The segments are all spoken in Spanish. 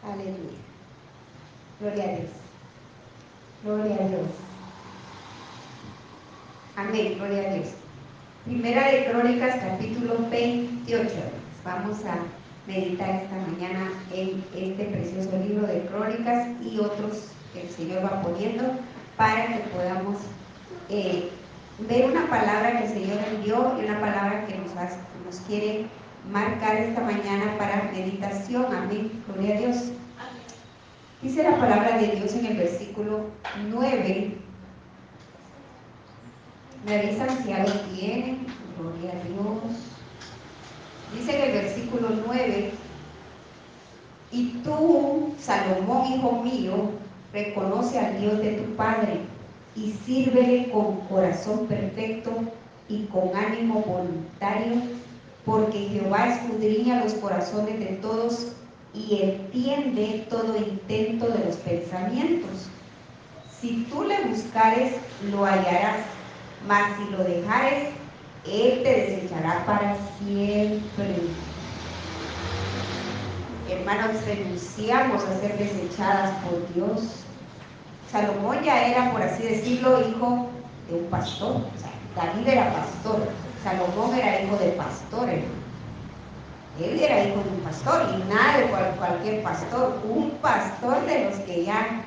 Aleluya. Gloria a Dios. Gloria a Dios. Amén. Gloria a Dios. Primera de Crónicas, capítulo 28. Vamos a meditar esta mañana en este precioso libro de Crónicas y otros que el Señor va poniendo para que podamos ver una palabra que el Señor envió y una palabra que nos quiere marcar esta mañana para meditación. Amén. Gloria a Dios. Dice la palabra de Dios en el versículo 9. Me avisan si ya lo tienen. Gloria a Dios. Dice en el versículo 9: y tú, Salomón, hijo mío, reconoce al Dios de tu Padre y sírvele con corazón perfecto y con ánimo voluntario, porque Jehová escudriña los corazones de todos y entiende todo intento de los pensamientos. Si tú le buscares, lo hallarás, mas si lo dejares, él te desechará para siempre. Hermanos, renunciamos a ser desechadas por Dios. Salomón ya era, por así decirlo, hijo de un pastor. O sea, David era pastor, Salomón era hijo de pastor, hermano. Él era hijo de un pastor, y nada de cualquier pastor, un pastor de los que ya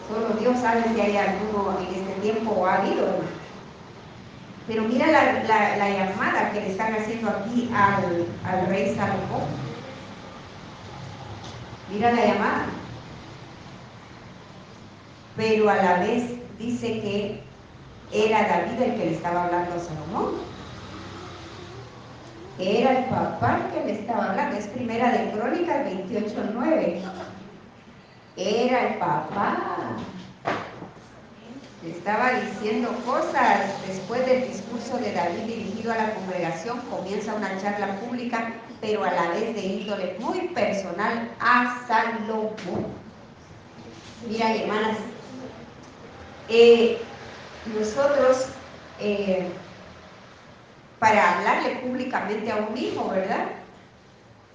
solo Dios sabe si hay alguno en este tiempo o ha habido, hermano. Pero mira la llamada que le están haciendo aquí al rey Salomón. Mira la llamada. Pero a la vez dice que era David el que le estaba hablando a Salomón. Era el papá que le estaba hablando. Es Primera de Crónicas 28:9. Era el papá. Le estaba diciendo cosas. Después del discurso de David dirigido a la congregación, comienza una charla pública, pero a la vez de índole muy personal a Salomón. Mira, hermanas, nosotros, para hablarle públicamente a un hijo, ¿verdad?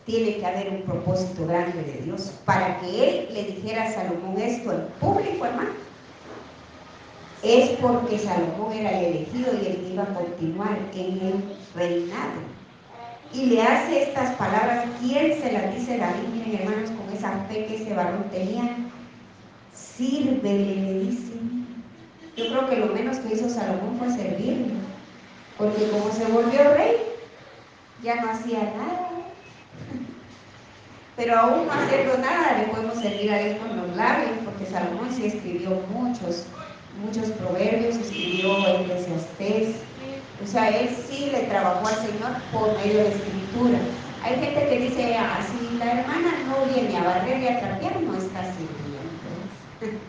Tiene que haber un propósito grande de Dios. Para que él le dijera a Salomón esto en público, hermano, es porque Salomón era el elegido y él iba a continuar en el reinado. Y le hace estas palabras. ¿Quién se las dice David? Miren, hermanos, con esa fe que ese varón tenía. Sírvele, le dice. Yo creo que lo menos que hizo Salomón fue servirle, porque como se volvió rey, ya no hacía nada. Pero aún no haciendo nada, le podemos servir a Él con los labios, porque Salomón sí escribió muchos proverbios, escribió Eclesiastés. O sea, él sí le trabajó al Señor por medio de la escritura. Hay gente que dice, si la hermana no viene a barrer y a trapear, no está sirviendo.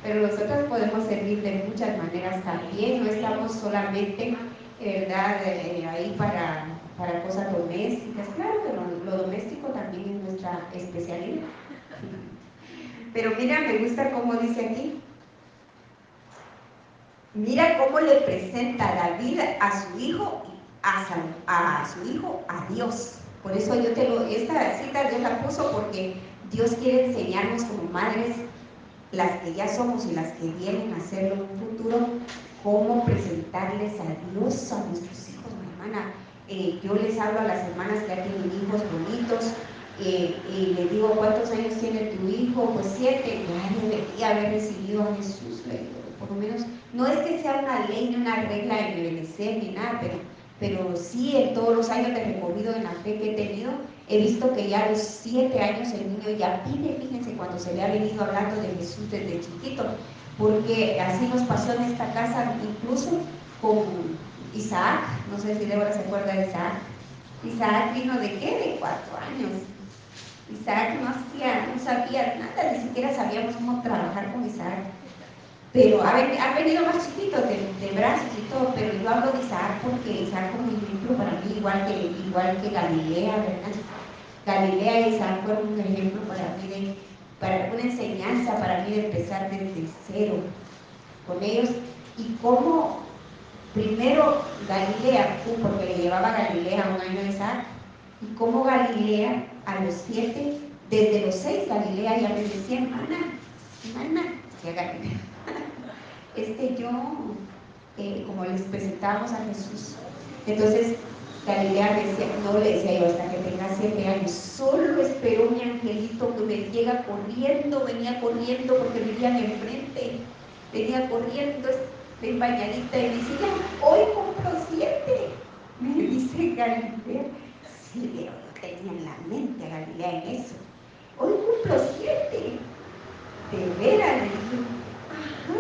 Pero nosotros podemos servir de muchas maneras también. No estamos solamente, ¿verdad?, ahí para cosas domésticas. Claro que lo doméstico también es nuestra especialidad. Pero mira, me gusta cómo dice aquí. Mira cómo le presenta David a su hijo, a Dios. Por eso esta cita Dios la puso, porque Dios quiere enseñarnos como madres, las que ya somos y las que vienen a hacerlo en un futuro, cómo presentarles a Dios a nuestros hijos, mi hermana. Yo les hablo a las hermanas que ya tienen hijos bonitos, y les digo, ¿cuántos años tiene tu hijo? Pues 7. Ya debería haber recibido a Jesús, le digo, por lo menos. No es que sea una ley ni una regla de obedecer ni nada, pero sí, en todos los años de recorrido en la fe que he tenido, he visto que ya a los 7 años el niño ya pide. Fíjense, cuando se le ha venido hablando de Jesús desde chiquito, porque así nos pasó en esta casa, incluso con Isaac. No sé si Débora se acuerda de Isaac. Isaac vino ¿de qué? De 4 años. Isaac no sabía nada, ni siquiera sabíamos cómo trabajar con Isaac. Pero ha venido más chiquito de brazos y todo, pero yo hablo de Isaac porque Isaac como ejemplo para mí, igual que Galilea, ¿verdad? Galilea y Isaac fueron un ejemplo para mí, para una enseñanza para mí de empezar desde cero con ellos. Y cómo primero Galilea, porque le llevaba a Galilea 1 año a Isaac, y cómo Galilea a los 7 Desde los 6, Galilea ya me decía, hermana, decía Galilea, yo, como les presentábamos a Jesús, entonces Galilea me decía, no, le decía yo, hasta que tenga 7 años, solo esperó mi angelito que me llega corriendo, venía corriendo porque vivían enfrente, venía corriendo, bien bañadita, y me dice, ya, hoy cumplo 7, me dice Galilea. Sí, pero yo tenía en la mente a Galilea en eso, hoy cumplo 7, de veras, le dije, ajá,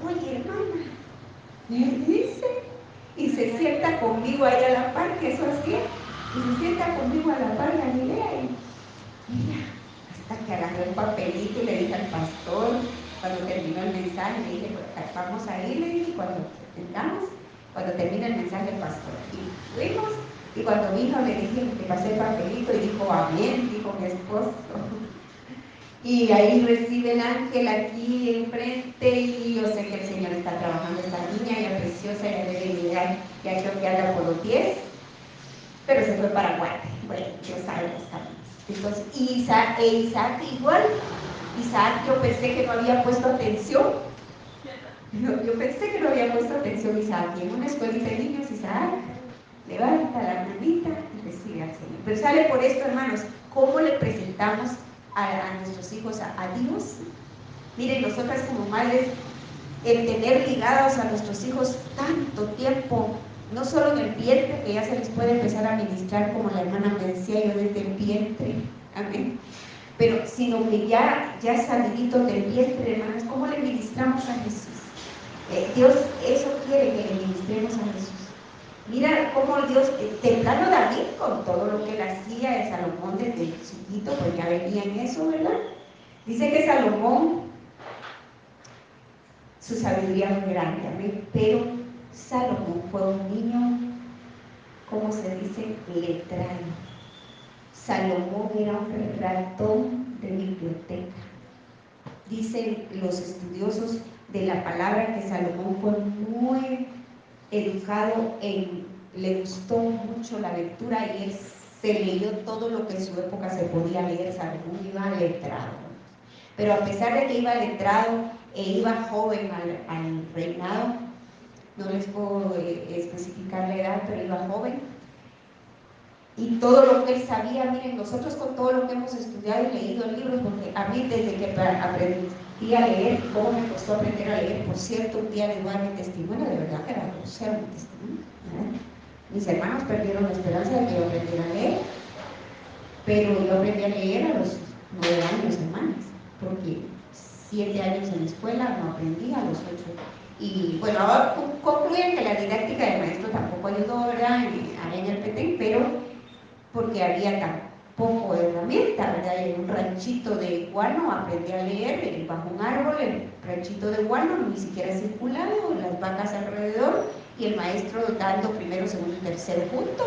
oye hermana, me dice, y se sienta conmigo ahí a la par, que eso hacía, y se sienta conmigo a la par Galilea, y mira, hasta que agarré un papelito y le dije al pastor, cuando terminó el mensaje, le dije, vamos a ir, le dije, cuando termine el mensaje el pastor, y fuimos, y cuando vino le dije, le pasé el papelito, y dijo, amén, dijo mi esposo. Y ahí recibe el ángel aquí enfrente, y yo sé que el Señor está trabajando esta niña, ella preciosa, ya debe llegar, ya creo que anda por los 10, pero se fue para Guate. Bueno, Dios sabe los caminos. Entonces, Isaac igual. Isaac, yo pensé que no había puesto atención. Yo pensé que no había puesto atención Isaac. Y en una escuelita de niños, Isaac levanta la manita y recibe al Señor. Pero sale por esto, hermanos, ¿cómo le presentamos a nuestros hijos a Dios? Miren, nosotras como madres, el tener ligados a nuestros hijos tanto tiempo, no solo en el vientre, que ya se les puede empezar a ministrar, como la hermana me decía yo, desde el vientre, amén, pero sino que ya salidito del vientre, hermanas, ¿cómo le ministramos a Jesús? Dios eso quiere, que le ministremos a Jesús. Mira cómo Dios, temprano David, con todo lo que él hacía, de Salomón desde chiquito, pues ya venía en eso, ¿verdad? Dice que Salomón, su sabiduría fue grande, amén, pero Salomón fue un niño, ¿cómo se dice? Letrado. Salomón era un ratón de biblioteca. Dicen los estudiosos de la palabra que Salomón fue muy educado le gustó mucho la lectura, y él se leyó todo lo que en su época se podía leer. Salomón iba letrado, pero a pesar de que iba letrado e iba joven al reinado, no les puedo especificar la edad, pero iba joven, y todo lo que él sabía. Miren, nosotros con todo lo que hemos estudiado y leído en libros, porque a mí desde que aprendí a leer, cómo me costó aprender a leer, por cierto, un día les voy a dar mi testimonio, de verdad que era grosero mi testimonio, ¿verdad? Mis hermanos perdieron la esperanza de que yo aprendiera a leer, pero yo aprendí a leer a los 9 años, hermanos, porque 7 años en la escuela no aprendí, a los 8. Y bueno, ahora concluyen que la didáctica del maestro tampoco ayudó, ¿verdad? Allá en el Petén, pero porque había tan poco herramienta, ¿verdad? En un ranchito de guano aprendí a leer bajo un árbol, el ranchito de guano ni siquiera circulado, las vacas alrededor, y el maestro dando primero, segundo y tercero junto,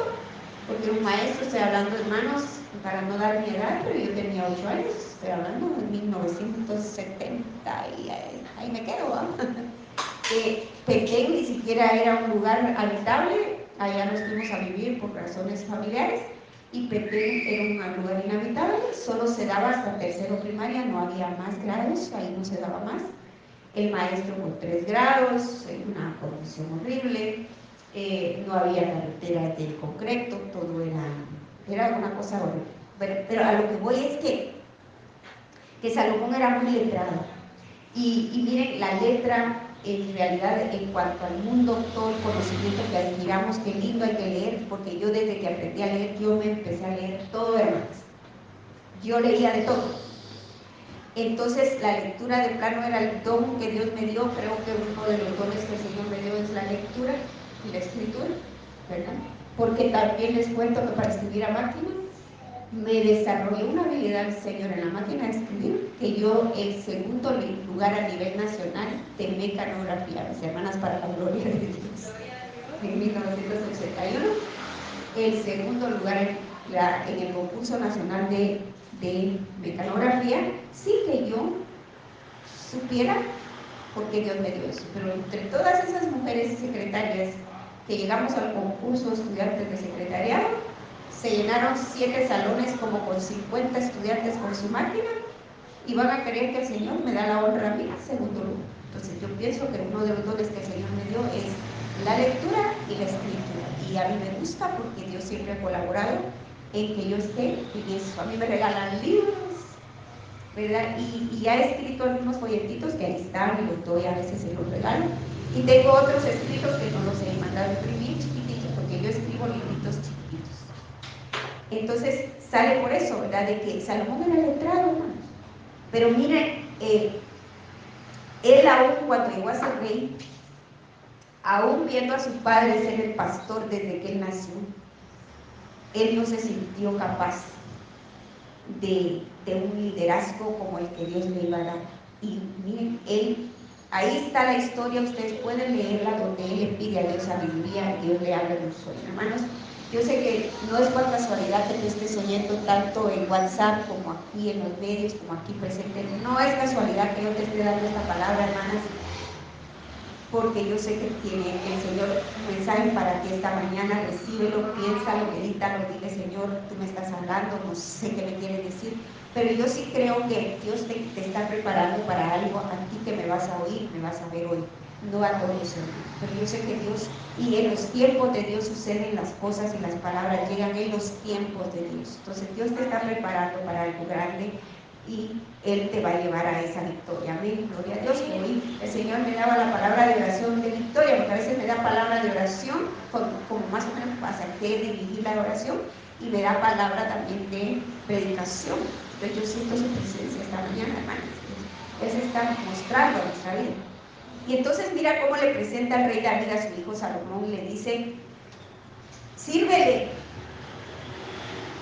porque un maestro, estoy hablando, hermanos, para no dar mi edad, pero yo tenía 8 años, estoy hablando de 1970, y ahí me quedo, ¿va? Petén ni siquiera era un lugar habitable, allá nos fuimos a vivir por razones familiares, y Petén era un lugar inhabitable, solo se daba hasta tercero primaria, no había más grados, ahí no se daba más. El maestro con 3 grados, en una condición horrible, no había carreteras de concreto, todo era una cosa horrible. Pero a lo que voy es que Salomón era muy letrado. Y miren, la letra, en realidad, en cuanto al mundo, todo el conocimiento que admiramos, qué lindo hay que leer, porque yo desde que aprendí a leer, yo me empecé a leer todo, hermanos. Yo leía de todo. Entonces, la lectura de plano era el don que Dios me dio. Creo que uno de los dones que el Señor me dio es la lectura y la escritura, ¿verdad? Porque también les cuento que para escribir a máquina, me desarrollé una habilidad, Señor, en la máquina de escribir, que yo el segundo lugar a nivel nacional de mecanografía, mis hermanas, para la gloria de Dios, en 1981, el segundo lugar en el concurso nacional de mecanografía, sin que yo supiera por qué Dios me dio eso. Pero entre todas esas mujeres secretarias que llegamos al concurso estudiantes de secretariado, Se llenaron 7 salones como con 50 estudiantes con su máquina y van a creer que el Señor me da la honra a mí, segundo lugar. Entonces yo pienso que uno de los dones que el Señor me dio es la lectura y la escritura. Y a mí me gusta porque Dios siempre ha colaborado en que yo esté en eso. A mí me regalan libros, ¿verdad? Y ya he escrito algunos folletitos que ahí están y los doy, a veces se los regalo. Y tengo otros escritos que no los he mandado a imprimir chiquititos, porque yo escribo libritos chiquititos. Entonces sale por eso, ¿verdad? De que Salomón era letrado, hermanos. Pero mire, él aún cuando llegó a ser rey, aún viendo a su padre ser el pastor desde que él nació, él no se sintió capaz de un liderazgo como el que Dios le iba a dar. Y miren, ahí está la historia, ustedes pueden leerla, donde él le pide a Dios sabiduría y Dios le habla de un sueño. Hermanos, yo sé que no es por casualidad que tú estés oyendo tanto en WhatsApp como aquí en los medios, como aquí presente. No es casualidad que yo te esté dando esta palabra, hermanas, porque yo sé que tiene el Señor un mensaje para ti esta mañana. Recíbelo, piénsalo, medítalo, dile: Señor, tú me estás hablando, no sé qué me quieres decir, pero yo sí creo que Dios te está preparando para algo a ti que me vas a oír, me vas a ver hoy, no a todos, pero yo sé que Dios, y en los tiempos de Dios suceden las cosas y las palabras llegan en los tiempos de Dios. Entonces Dios te está preparando para algo grande y Él te va a llevar a esa victoria. Amén, gloria a Dios. Que hoy el Señor me daba la palabra de oración de victoria, porque a veces me da palabra de oración, como más o menos hasta que dirigir la oración, y me da palabra también de predicación. Entonces yo siento su presencia esta mañana, hermanos. Él se está mostrando a nuestra vida. Y entonces mira cómo le presenta el rey David a su hijo Salomón y le dice: sírvele.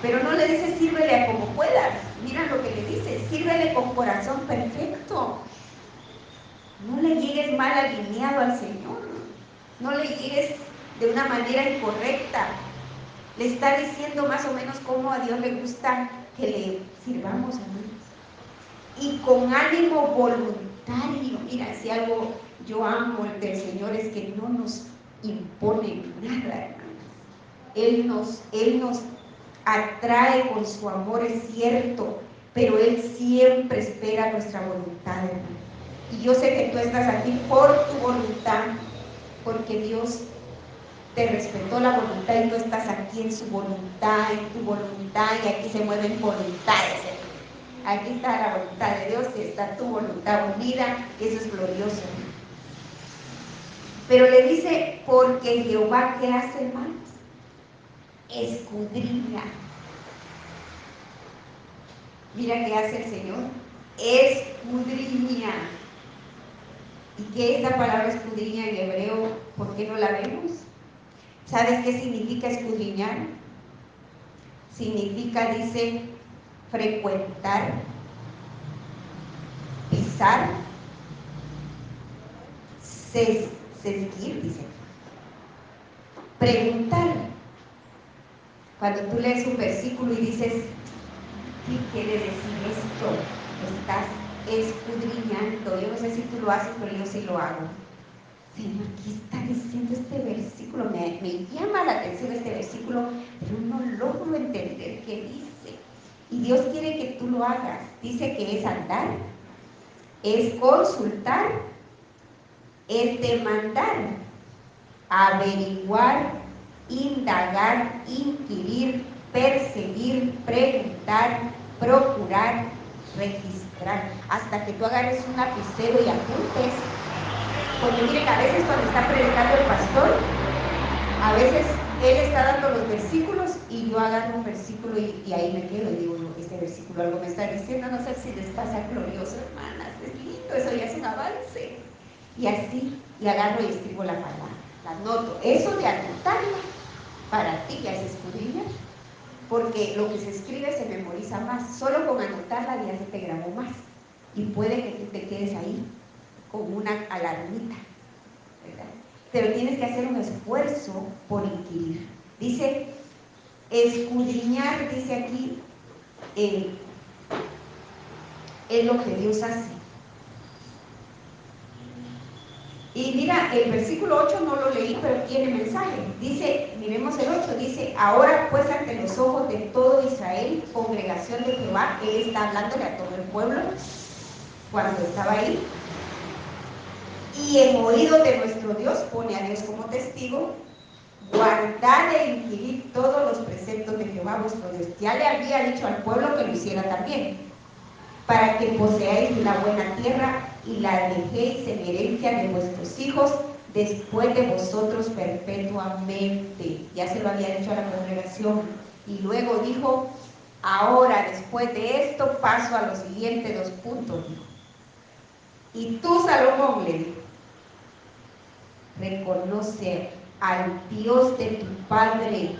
Pero no le dice sírvele a como puedas. Mira lo que le dice: sírvele con corazón perfecto. No le llegues mal alineado al Señor. No le llegues de una manera incorrecta. Le está diciendo más o menos cómo a Dios le gusta que le sirvamos a Dios. Y con ánimo voluntario. Mira, si algo yo amo del Señor es que no nos impone nada, hermanos. Él nos atrae con su amor, es cierto, pero Él siempre espera nuestra voluntad, hermano. Y yo sé que tú estás aquí por tu voluntad, porque Dios te respetó la voluntad y tú estás aquí en su voluntad, en tu voluntad, y aquí se mueven voluntades. Aquí está la voluntad de Dios y está tu voluntad unida, y eso es glorioso. Pero le dice: porque Jehová, ¿qué hace, hermanos? Escudriña. Mira qué hace el Señor: escudriña. ¿Y qué es la palabra escudriña en hebreo? ¿Por qué no la vemos? ¿Sabes qué significa escudriñar? Significa, dice, frecuentar, pisar, seguir, dice, preguntar. Cuando tú lees un versículo y dices: ¿qué quiere decir esto? Estás escudriñando. Yo no sé si tú lo haces, pero yo sí lo hago. Señor, ¿qué está diciendo este versículo? Me llama la atención este versículo, pero no logro entender qué dice. Y Dios quiere que tú lo hagas. Dice que es andar, es consultar, es demandar, averiguar, indagar, inquirir, perseguir, preguntar, procurar, registrar, hasta que tú agarres un lapicero y apuntes. Porque miren, a veces cuando está predicando el pastor, a veces él está dando los versículos y yo agarro un versículo y ahí me quedo y digo: este versículo algo me está diciendo, no sé si les pasa glorioso, hermanas, es lindo, eso ya es un avance. Y así, y agarro y escribo la palabra, la anoto. Eso de anotarla, para ti ya es escudriñar, porque lo que se escribe se memoriza más. Solo con anotarla ya se te grabó más. Y puede que tú te quedes ahí con una alarmita, ¿verdad? Pero tienes que hacer un esfuerzo por inquirir. Dice, escudriñar, dice aquí, es lo que Dios hace. Y mira, el versículo 8 no lo leí, pero tiene mensaje. Dice, miremos el 8, dice, ahora pues ante los ojos de todo Israel, congregación de Jehová, él está hablándole a todo el pueblo cuando estaba ahí. Y en oído de nuestro Dios, pone a Dios como testigo, guardad e inquirid todos los preceptos de Jehová vuestro Dios. Ya le había dicho al pueblo que lo hiciera también, para que poseáis la buena tierra y la dejéis en herencia de vuestros hijos después de vosotros perpetuamente. Ya se lo había dicho a la congregación. Y luego dijo, ahora después de esto paso a los siguientes 2 puntos. Dijo. Y tú, Salomón, le dijo, reconoce al Dios de tu padre.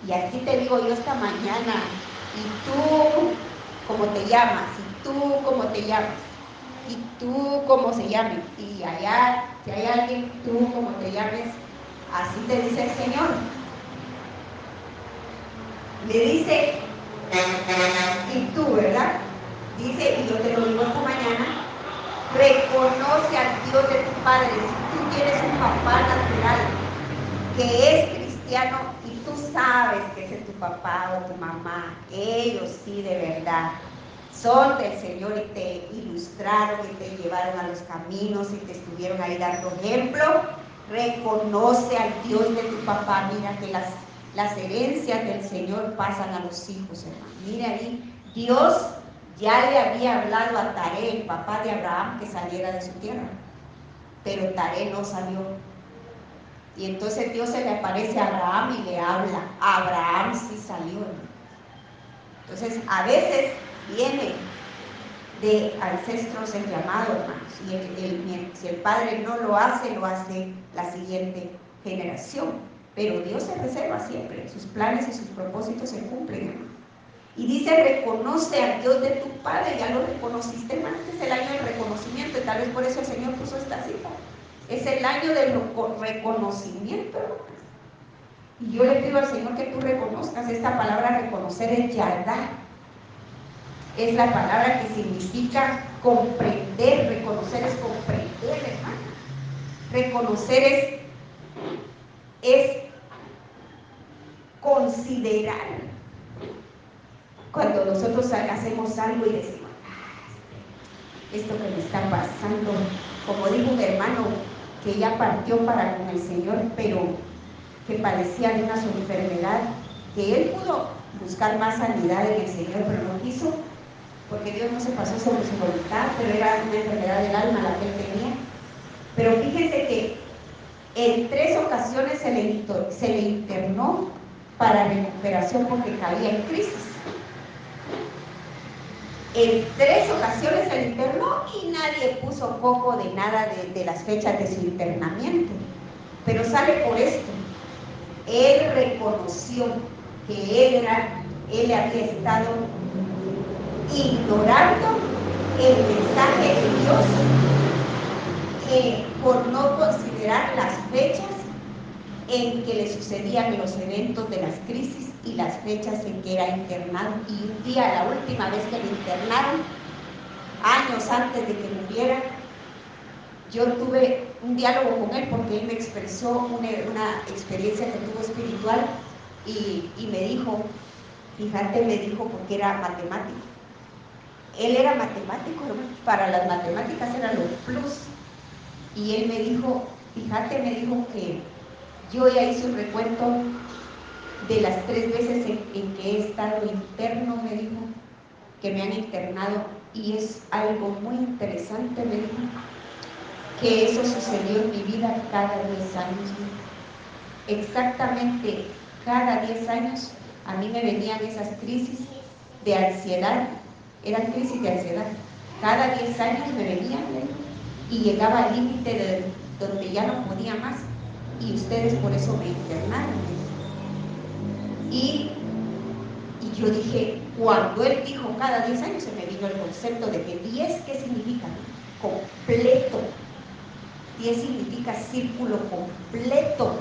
Y así te digo yo esta mañana, y tú, ¿cómo te llamas? Y tú, ¿cómo te llamas? Y tú, ¿cómo se llame? Y allá, si hay alguien, tú, ¿cómo te llames? Así te dice el Señor. Le dice, y tú, ¿verdad? Dice, y yo te lo digo esta mañana, reconoce al Dios de tu padre. Si tú tienes un papá natural que es cristiano y tú sabes que ese es tu papá o tu mamá, ellos sí de verdad son del Señor y te ilustraron y te llevaron a los caminos y te estuvieron ahí dando ejemplo, reconoce al Dios de tu papá. Mira que las herencias del Señor pasan a los hijos, hermano. Mira ahí, Dios ya le había hablado a Taré, el papá de Abraham, que saliera de su tierra, pero Taré no salió. Y entonces Dios se le aparece a Abraham y le habla. Abraham sí salió, hermano. Entonces, a veces viene de ancestros el llamado, hermanos. Y si el padre no lo hace la siguiente generación. Pero Dios se reserva siempre. Sus planes y sus propósitos se cumplen, hermano. Y dice, reconoce al Dios de tu padre. Ya lo reconociste, hermano. Este es el año del reconocimiento. Y tal vez por eso el Señor puso esta cita. Es el año del reconocimiento, hermano. Y yo le pido al Señor que tú reconozcas. Esta palabra reconocer es yardá. Es la palabra que significa comprender. Reconocer es comprender, hermano. Reconocer es considerar. Cuando nosotros hacemos algo y decimos, esto que me está pasando, como dijo un hermano que ya partió para con el Señor, pero que padecía de una enfermedad, que él pudo buscar más sanidad en el Señor, pero no quiso, porque Dios no se pasó sobre su voluntad, pero era una enfermedad del alma la que él tenía. Pero fíjense que en 3 ocasiones se le internó para recuperación porque caía en crisis. En 3 ocasiones se le internó y nadie puso poco de nada de las fechas de su internamiento. Pero sale por esto. Él reconoció que él había estado ignorando el mensaje de Dios por no considerar las fechas en que le sucedían los eventos de las crisis y las fechas en que era internado. Y un día, la última vez que le internaron, años antes de que muriera, yo tuve un diálogo con él porque él me expresó una experiencia que tuvo espiritual y me dijo, fíjate, me dijo, porque era matemático. Él era matemático, hermano. Para las matemáticas eran los plus. Y él me dijo, fíjate, me dijo que yo ya hice un recuento de las 3 veces en que he estado interno, me dijo, que me han internado, y es algo muy interesante, me dijo, que eso sucedió en mi vida cada 10 años. Exactamente cada 10 años a mí me venían esas crisis de ansiedad, eran crisis de ansiedad. Cada 10 años me venían, y llegaba al límite de donde ya no podía más, y ustedes por eso me internaron. Y yo dije, cuando él dijo cada 10 años, se me vino el concepto de que 10, ¿qué significa? Completo. 10 significa círculo completo.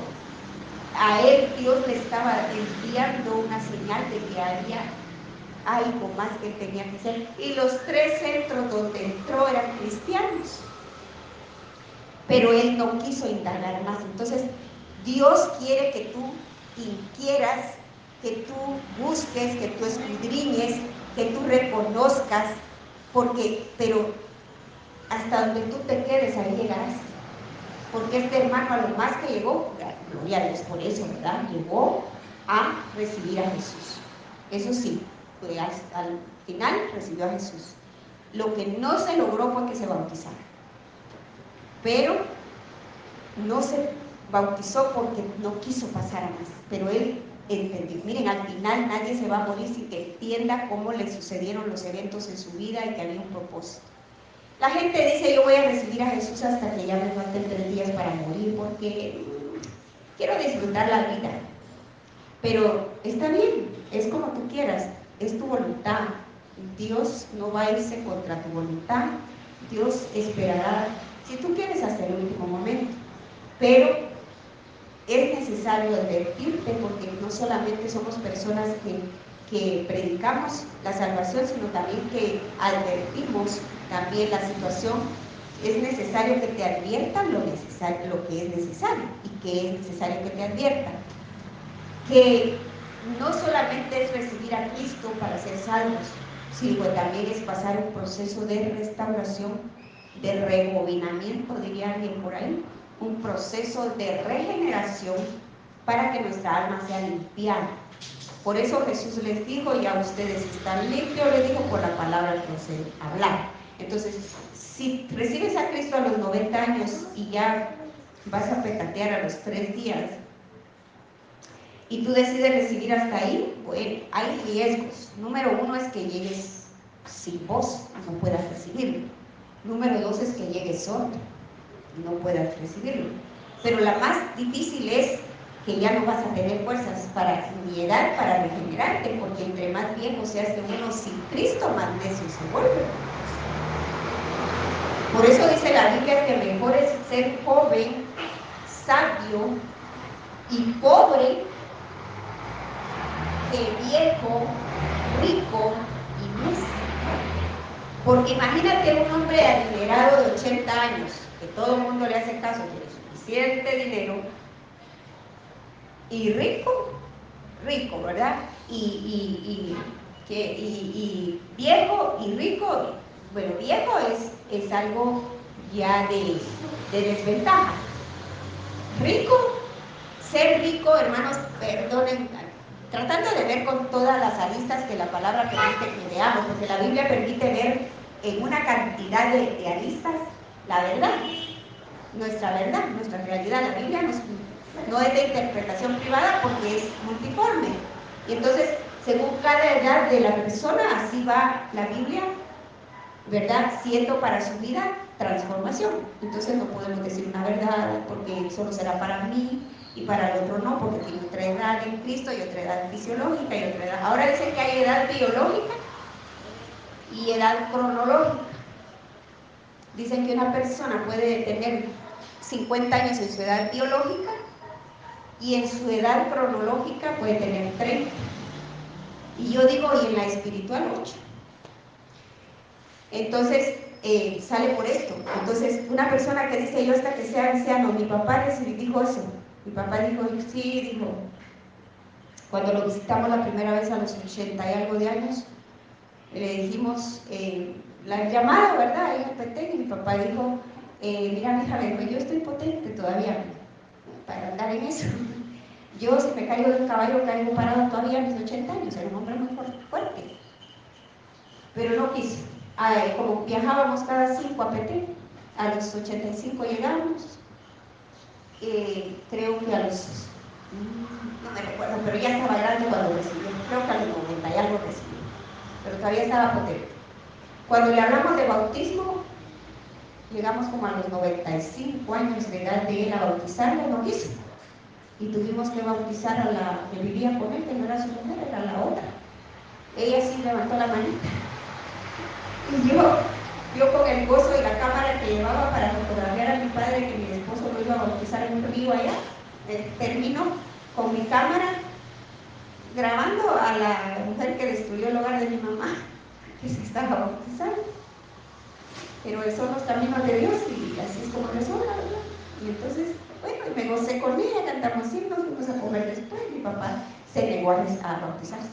A él Dios le estaba enviando una señal de que había algo más que él tenía que hacer. Y los 3 centros donde entró eran cristianos. pero él no quiso indagar más. Entonces, Dios quiere que tú inquieras, que tú busques, que tú escudriñes, que tú reconozcas, pero hasta donde tú te quedes, ahí llegarás. Porque este hermano a lo más que llegó, gloria a Dios por eso, ¿verdad? Llegó a recibir a Jesús. Eso sí, al final recibió a Jesús. Lo que no se logró fue que se bautizara. Pero no se bautizó porque no quiso pasar a más. Pero él entendió. Miren, al final nadie se va a morir sin que entienda cómo le sucedieron los eventos en su vida y que había un propósito. La gente dice, yo voy a recibir a Jesús hasta que ya me falten 3 días para morir porque quiero disfrutar la vida. Pero está bien, es como tú quieras, es tu voluntad. Dios no va a irse contra tu voluntad. Dios esperará, si tú quieres, hasta el último momento. Pero es necesario advertirte, porque no solamente somos personas que predicamos la salvación, sino también que advertimos también la situación. Es necesario que te adviertan lo que es necesario, y que es necesario que te adviertan. Que no solamente es recibir a Cristo para ser salvos, sino que también es pasar un proceso de restauración, de rebobinamiento, diría alguien por ahí, un proceso de regeneración para que nuestra alma sea limpiada. Por eso Jesús les dijo, ya ustedes están limpios, les dijo, por la palabra que os he hablado. Entonces, si recibes a Cristo a los 90 años y ya vas a petatear a los 3 días, y tú decides recibir hasta ahí, bueno, hay riesgos. Número 1 es que llegues sin voz y no puedas recibirlo. Número 2 es que llegues sordo y no puedas recibirlo. Pero la más difícil es que ya no vas a tener fuerzas ni edad para regenerarte, porque entre más viejo se hace uno sin Cristo, más necio se vuelve. Por eso dice la Biblia que mejor es ser joven, sabio y pobre que viejo, rico y necio. Porque imagínate un hombre adinerado de 80 años, que todo el mundo le hace caso, tiene suficiente dinero, y rico, ¿verdad? Y viejo y rico. Bueno, viejo es algo ya de desventaja. Rico, ser rico, hermanos, perdonen, tratando de ver con todas las aristas que la palabra permite que veamos, porque la Biblia permite ver en una cantidad de aristas la verdad, nuestra realidad. La Biblia no es de interpretación privada porque es multiforme. Y entonces, según cada edad de la persona, así va la Biblia, ¿verdad? Siendo para su vida transformación. Entonces no podemos decir una verdad porque solo será para mí y para el otro no, porque tiene otra edad en Cristo y otra edad fisiológica y otra edad. Ahora dicen que hay edad biológica y edad cronológica. Dicen que una persona puede tener 50 años en su edad biológica y en su edad cronológica puede tener 30. Y yo digo, y en la espiritual 8. Entonces, sale por esto. Entonces, una persona que dice, yo hasta que sea anciano, mi papá dijo eso. Mi papá dijo, sí, dijo, cuando lo visitamos la primera vez a los 80 y algo de años, le dijimos, la llamada, ¿verdad? Ahí en el Petén, y mi papá dijo, mira, mi hija, yo estoy potente todavía para andar en eso. Yo, si me caigo de un caballo, caigo parado todavía a mis 80 años, era un hombre muy fuerte. Pero no quiso. Como viajábamos cada 5 a Petén, a los 85 llegamos, creo que a los, no me recuerdo, pero ya estaba grande cuando recibió, creo que a los 90 y algo recibió, pero todavía estaba potente. Cuando le hablamos de bautismo, llegamos como a los 95 años de edad de él a bautizarlo, no quiso. Y tuvimos que bautizar a la que vivía con él, que no era su mujer, era la otra. Ella sí levantó la manita. Y yo con el gozo y la cámara que llevaba para fotografiar a mi padre, que mi esposo lo iba a bautizar en un río allá, termino con mi cámara grabando a la mujer que destruyó el hogar de mi mamá, que se estaba bautizando. Pero esos son los caminos de Dios y así es como resuelve, ¿verdad? Y entonces, bueno, me gocé con ella, cantamos himnos, fuimos a comer después, mi papá se negó a bautizarse.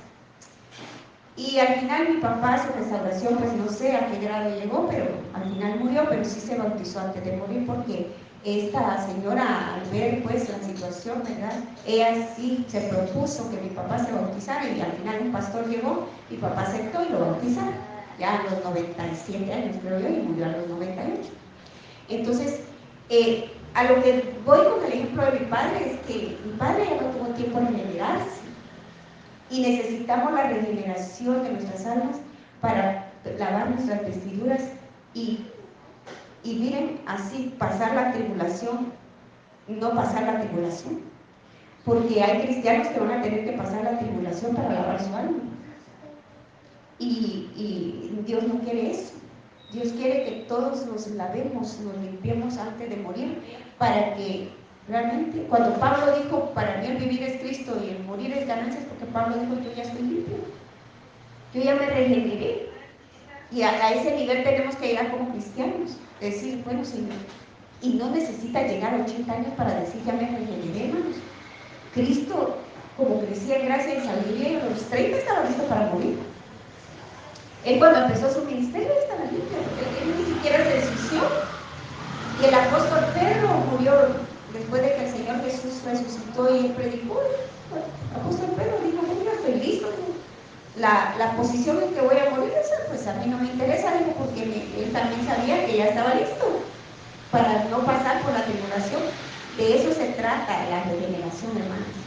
Y al final mi papá, su restauración, pues no sé a qué grado llegó, pero al final murió, pero sí se bautizó antes de morir porque esta señora, al ver pues la situación, ¿verdad? Ella sí se propuso que mi papá se bautizara y al final un pastor llegó, mi papá aceptó y lo bautizaron, ya a los 97 años creo yo, y murió a los 98. Entonces, a lo que voy con el ejemplo de mi padre es que mi padre ya no tuvo tiempo de regenerarse y necesitamos la regeneración de nuestras almas para lavar nuestras vestiduras y miren, así pasar la tribulación, no pasar la tribulación, porque hay cristianos que van a tener que pasar la tribulación para lavar su alma y Dios no quiere eso. Dios quiere que todos nos lavemos, nos limpiemos antes de morir, para que realmente, cuando Pablo dijo, para mí el vivir es Cristo y el morir es ganancia, es porque Pablo dijo, yo ya estoy limpio, yo ya me regeneré. Y a ese nivel tenemos que llegar como cristianos, decir, bueno Señor, y no necesita llegar a 80 años para decir, ya me regeneré, hermanos. Cristo, como crecía en gracia y sabiduría, a los 30 estaba listo para morir. Él cuando empezó su ministerio estaba limpio, porque él ni siquiera se ensució. Y el apóstol Pedro murió después de que el Señor Jesús resucitó y él predicó. El apóstol Pedro dijo, yo estoy listo. La posición en que voy a morir, pues a mí no me interesa, dijo, porque él también sabía que ya estaba listo para no pasar por la tribulación. De eso se trata la regeneración, hermanos.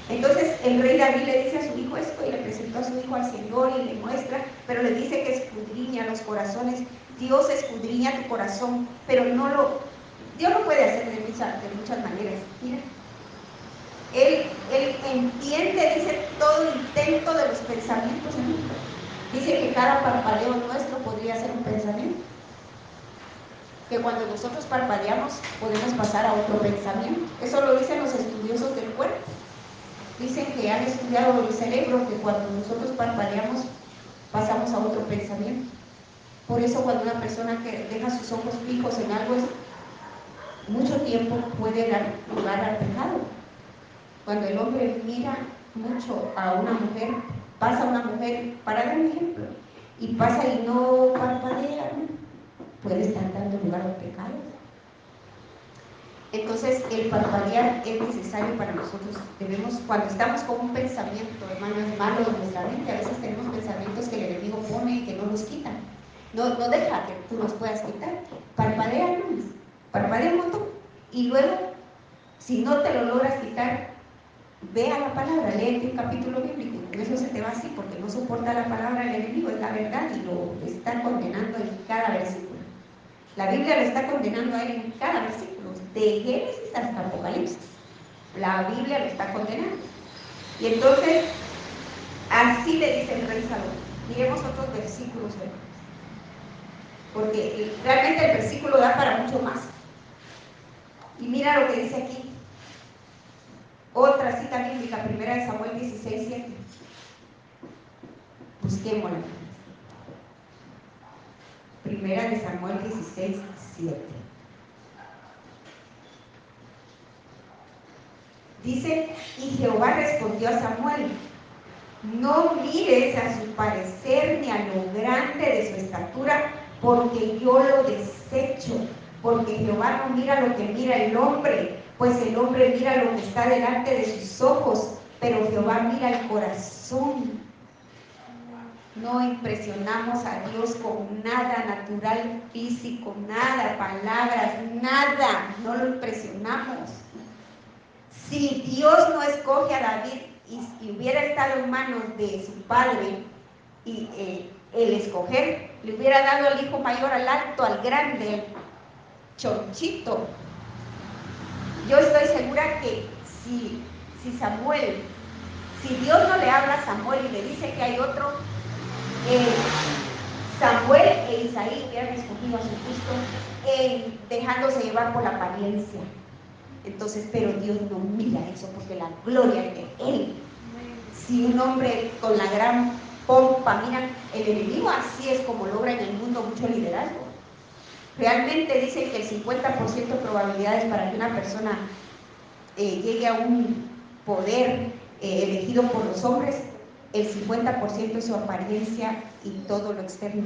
Entonces el rey David le dice a su hijo esto y le presentó a su hijo al Señor y le muestra, pero le dice que escudriña los corazones. Dios escudriña tu corazón, pero Dios lo puede hacer de muchas maneras. Mira, Él entiende, dice, todo intento de los pensamientos. Dice que cada parpadeo nuestro podría ser un pensamiento. Que cuando nosotros parpadeamos podemos pasar a otro pensamiento. Eso lo dicen los estudiosos del cuerpo. Dicen que han estudiado el cerebro, que cuando nosotros parpadeamos pasamos a otro pensamiento. Por eso cuando una persona que deja sus ojos fijos en algo mucho tiempo puede dar lugar al pecado. Cuando el hombre mira mucho a una mujer, pasa una mujer, para dar un ejemplo, y pasa y no parpadea, puede estar dando lugar al pecado. Entonces el parpadear es necesario para nosotros. Cuando estamos con un pensamiento, hermanos, malo en nuestra mente, a veces tenemos pensamientos que el enemigo pone y que no nos quitan. No deja que tú los puedas quitar. Parpadea, hermanos, parpadea un montón. Y luego, si no te lo logras quitar, ve a la palabra, léete un capítulo bíblico. Eso se te va así porque no soporta la palabra del enemigo, es la verdad y lo está condenando en cada versículo. La Biblia lo está condenando a él en cada versículo, de Génesis hasta Apocalipsis. La Biblia lo está condenando. Y entonces, así le dice el rey Salomón. Miremos otros versículos, porque realmente el versículo da para mucho más. Y mira lo que dice aquí. Otra cita bíblica, 1 Samuel 16:7. Busquémosla. 1 Samuel 16:7. Dice, y Jehová respondió a Samuel, no mires a su parecer ni a lo grande de su estatura, porque yo lo desecho, porque Jehová no mira lo que mira el hombre, pues el hombre mira lo que está delante de sus ojos, pero Jehová mira el corazón. No impresionamos a Dios con nada natural, físico, nada, palabras, nada, no lo impresionamos. Si Dios no escoge a David y hubiera estado en manos de su padre y el escoger, le hubiera dado al hijo mayor, al alto, al grande, al chonchito. Yo estoy segura que si Dios no le habla a Samuel y le dice que hay otro, Samuel e Isaí hubieran escogido a su Cristo dejándose llevar por la apariencia. Entonces, pero Dios no mira eso porque la gloria es de Él. Si un hombre con la gran pompa, mira, el enemigo así es como logra en el mundo mucho liderazgo. Realmente dicen que el 50% de probabilidades para que una persona llegue a un poder elegido por los hombres, el 50% es su apariencia y todo lo externo.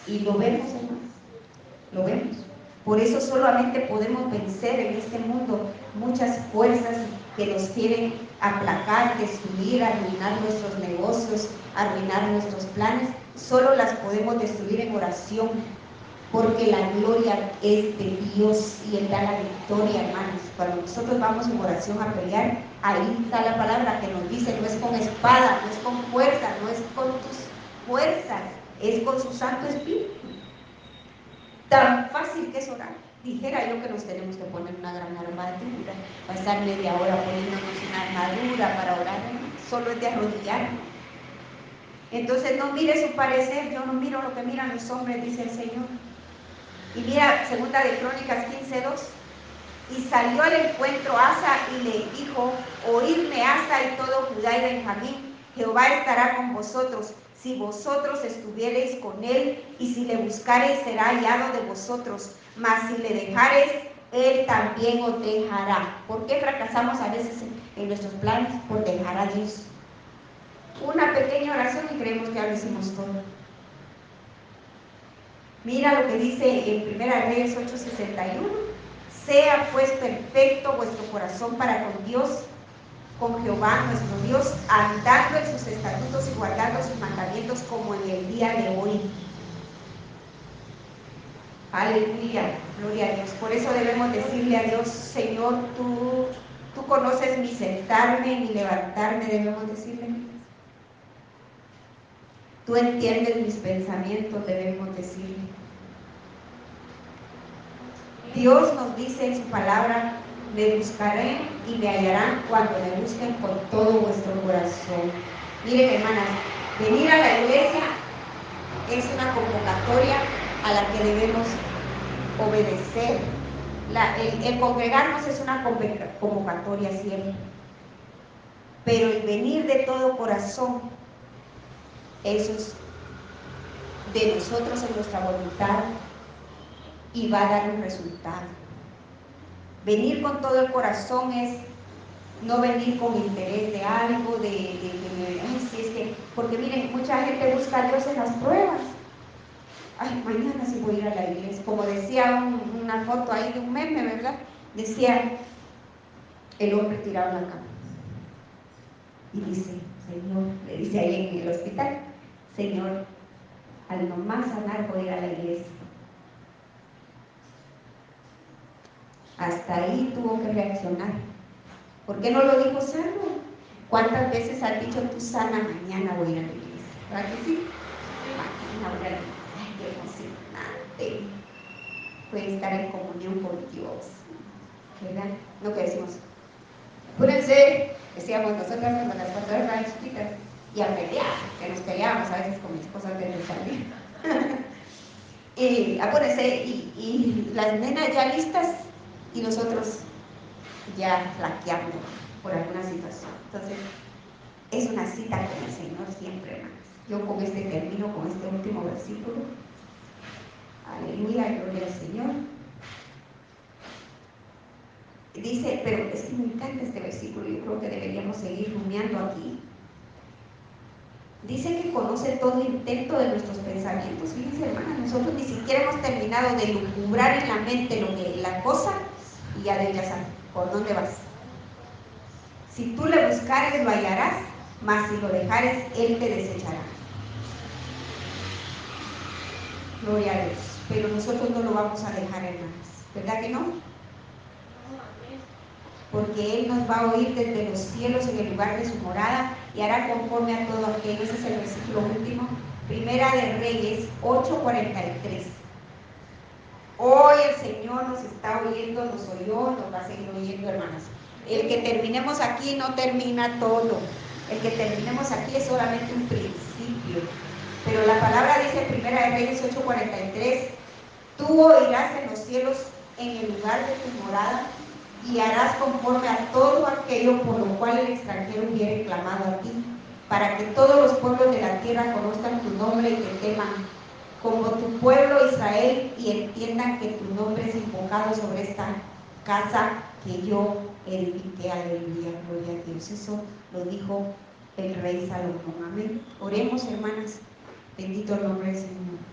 Y lo vemos, hermanos, lo vemos. Por eso solamente podemos vencer en este mundo muchas fuerzas que nos quieren aplacar, destruir, arruinar nuestros negocios, arruinar nuestros planes. Solo las podemos destruir en oración, porque la gloria es de Dios y Él da la victoria, hermanos. Cuando nosotros vamos en oración a pelear, ahí está la palabra que nos dice: no es con espada, no es con fuerza, no es con tus fuerzas, es con su Santo Espíritu. Tan fácil que es orar. Dijera yo que nos tenemos que poner una gran armadura, pasar media hora poniéndonos una armadura para orar. Solo es de arrodillarnos. Entonces no mire su parecer, yo no miro lo que miran los hombres, dice el Señor. Y mira, segunda de Crónicas 15:2. Y salió al encuentro Asa y le dijo: oídme, Asa y todo Judá y Benjamín, Jehová estará con vosotros, si vosotros estuviereis con él, y si le buscareis será hallado de vosotros, mas si le dejareis, él también os dejará. ¿Por qué fracasamos a veces en nuestros planes? Por dejar a Dios. Una pequeña oración y creemos que ya lo hicimos todo. Mira lo que dice en 1 Reyes 8:61. Sea pues perfecto vuestro corazón para con Dios, con Jehová nuestro Dios, andando en sus estatutos y guardando sus mandamientos como en el día de hoy. Aleluya, gloria a Dios. Por eso debemos decirle a Dios: Señor, tú conoces mi sentarme, mi levantarme, debemos decirle. Tú entiendes mis pensamientos, debemos decirle. Dios nos dice en su palabra: me buscarán y me hallarán cuando me busquen con todo vuestro corazón. Miren, hermanas, venir a la iglesia es una convocatoria a la que debemos obedecer. El congregarnos es una convocatoria siempre, pero el venir de todo corazón, eso es de nosotros en nuestra voluntad y va a dar un resultado. Venir con todo el corazón es no venir con interés de algo, si es que, porque miren, mucha gente busca a Dios en las pruebas. Ay, mañana sí voy a ir a la iglesia. Como decía una foto ahí de un meme, ¿verdad? Decía el hombre tirado en la cama. Y dice: Señor, le dice ahí en el hospital: Señor, al nomás sanar voy a ir a la iglesia. Hasta ahí tuvo que reaccionar. ¿Por qué no lo dijo sano? ¿Cuántas veces has dicho tú: sana, mañana voy a ir a la iglesia? ¿Verdad que sí? Mañana voy a la iglesia. Ay, qué emocionante. Puede estar en comunión con Dios, ¿verdad? Lo que decimos: apúrense, decíamos nosotras cuando las pastoras estaban chiquitas, y a pelear, que nos peleábamos a veces con mis esposas antes de salir. Y apúrense, y las nenas ya listas, y nosotros ya flaqueando por alguna situación. Entonces, es una cita con el Señor siempre, hermanos. Yo con este termino, con este último versículo. Aleluya, gloria al Señor. Dice, pero es que me encanta este versículo, yo creo que deberíamos seguir rumiando aquí. Dice que conoce todo intento de nuestros pensamientos. Fíjense, hermanas, nosotros ni siquiera hemos terminado de lucubrar en la mente la cosa, y ya debes saber por dónde vas. Si tú le buscares, lo hallarás, mas si lo dejares, él te desechará. Gloria a Dios. Pero nosotros no lo vamos a dejar, hermanos. ¿Verdad que no? Porque Él nos va a oír desde los cielos en el lugar de su morada y hará conforme a todo aquello. Ese es el versículo último. Primera de Reyes 8:43. Hoy el Señor nos está oyendo, nos oyó, nos va a seguir oyendo, hermanos. El que terminemos aquí no termina todo. El que terminemos aquí es solamente un principio. Pero la palabra dice, Primera de Reyes 8:43, tú oirás en los cielos en el lugar de tu morada y harás conforme a todo aquello por lo cual el extranjero hubiere clamado a ti, para que todos los pueblos de la tierra conozcan tu nombre y te teman. como tu pueblo Israel, y entiendan que tu nombre es invocado sobre esta casa que yo edifiqué. Aleluya, gloria a Dios. Eso lo dijo el rey Salomón. Amén. Oremos, hermanas. Bendito el nombre del Señor.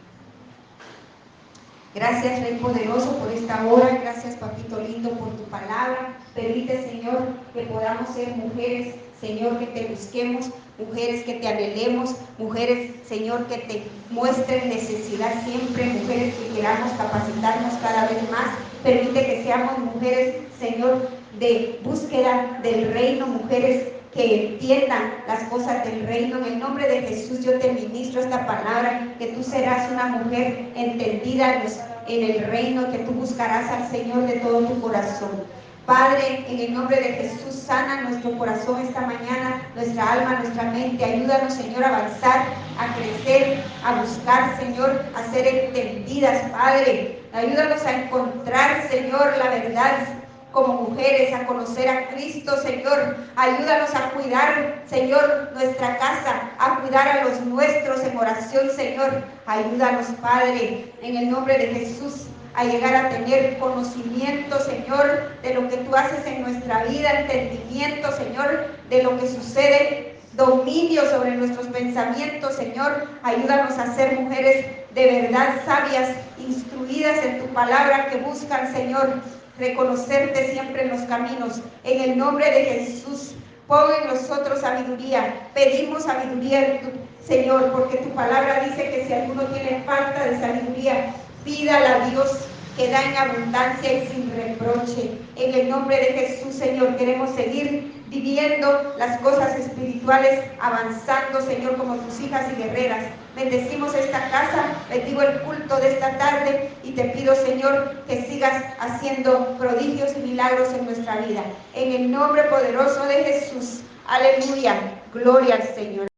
Gracias, Rey poderoso, por esta hora. Gracias, papito lindo, por tu palabra. Permite, Señor, que podamos ser mujeres, Señor, que te busquemos, mujeres que te anhelemos, mujeres, Señor, que te muestren necesidad siempre, mujeres que queramos capacitarnos cada vez más. Permite que seamos mujeres, Señor, de búsqueda del reino, mujeres que entiendan las cosas del reino. En el nombre de Jesús yo te ministro esta palabra, que tú serás una mujer entendida en el reino, que tú buscarás al Señor de todo tu corazón. Padre, en el nombre de Jesús, sana nuestro corazón esta mañana, nuestra alma, nuestra mente. Ayúdanos, Señor, a avanzar, a crecer, a buscar, Señor, a ser entendidas, Padre. Ayúdanos a encontrar, Señor, la verdad como mujeres, a conocer a Cristo, Señor. Ayúdanos a cuidar, Señor, nuestra casa, a cuidar a los nuestros en oración, Señor. Ayúdanos, Padre, en el nombre de Jesús, a llegar a tener conocimiento, Señor, de lo que tú haces en nuestra vida, entendimiento, Señor, de lo que sucede, dominio sobre nuestros pensamientos, Señor. Ayúdanos a ser mujeres de verdad sabias, instruidas en tu palabra, que buscan, Señor, reconocerte siempre en los caminos. En el nombre de Jesús, pon en nosotros sabiduría. Pedimos sabiduría, Señor, porque tu palabra dice que si alguno tiene falta de sabiduría, pídala a Dios, que da en abundancia y sin reproche. En el nombre de Jesús, Señor, queremos seguir viviendo las cosas espirituales, avanzando, Señor, como tus hijas y guerreras. Bendecimos esta casa, bendigo el culto de esta tarde y te pido, Señor, que sigas haciendo prodigios y milagros en nuestra vida. En el nombre poderoso de Jesús. Aleluya. Gloria al Señor.